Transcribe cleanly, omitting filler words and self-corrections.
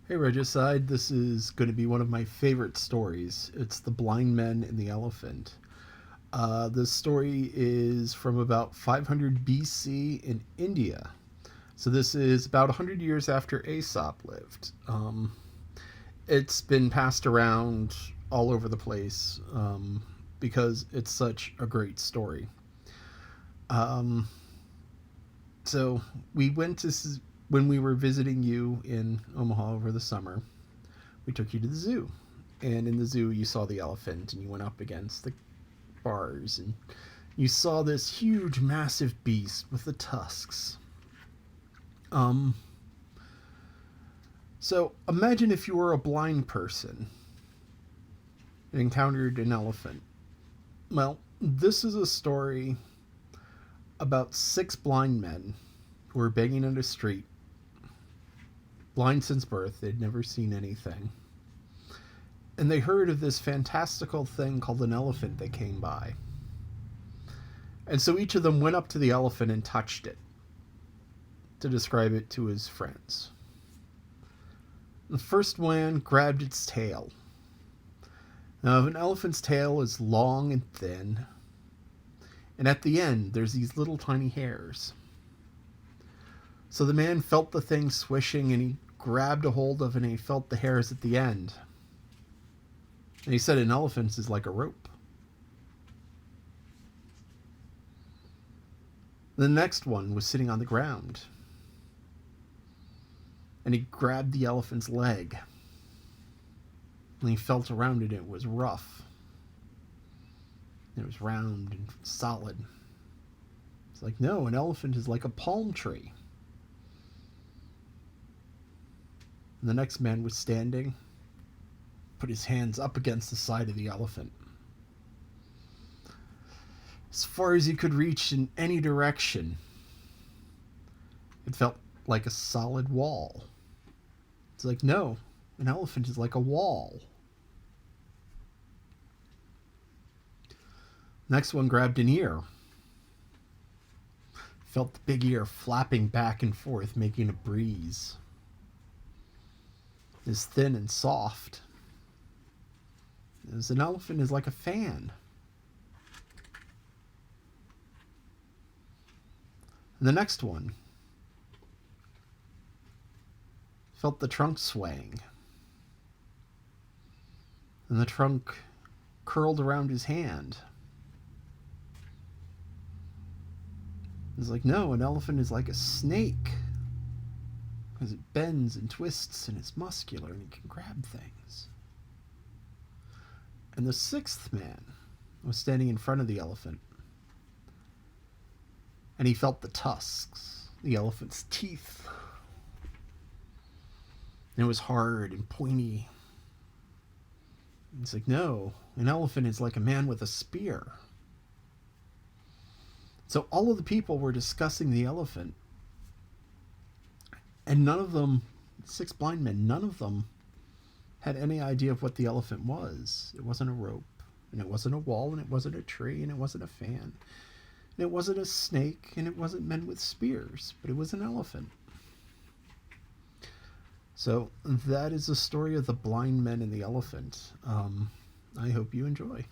Hey Regicide, this is going to be one of my favorite stories. It's The Blind Men and the Elephant. This story is from about 500 BC in India. So this is about 100 years after Aesop lived. It's been passed around all over the place because it's such a great story. Um, so we went to when we were visiting you in Omaha over the summer. We took you to the zoo, and in the zoo you saw the elephant, and you went up against the bars, and you saw this huge, massive beast with the tusks. Um, so imagine if you were a blind person and encountered an elephant. Well, this is a story about six blind men who were begging on the street, blind since birth. They'd never seen anything. And they heard of this fantastical thing called an elephant that came by. And so each of them went up to the elephant and touched it to describe it to his friends. The first man grabbed its tail. Now, an elephant's tail is long and thin, and at the end, there's these little tiny hairs. So the man felt the thing swishing, and he grabbed a hold of it, and he felt the hairs at the end. And he said an elephant is like a rope. The next one was sitting on the ground, and he grabbed the elephant's leg, and he felt around it, and it was rough. It was round and solid. It's like, no, an elephant is like a palm tree. And the next man was standing, put his hands up against the side of the elephant. As far as he could reach in any direction, it felt like a solid wall. It's like, no, an elephant is like a wall. Next one grabbed an ear. Felt the big ear flapping back and forth, making a breeze. It's thin and soft. As an elephant is like a fan. And the next one felt the trunk swaying. And the trunk curled around his hand. It's like, no, an elephant is like a snake. Because it bends and twists and it's muscular and it can grab things. And the sixth man was standing in front of the elephant. And he felt the tusks, the elephant's teeth. And it was hard and pointy. It's like, no, an elephant is like a man with a spear. So all of the people were discussing the elephant. And none of them, six blind men, none of them had any idea of what the elephant was. It wasn't a rope, and it wasn't a wall, and it wasn't a tree, and it wasn't a fan. And it wasn't a snake, and it wasn't men with spears, but it was an elephant. So that is the story of the blind men and the elephant. I hope you enjoy.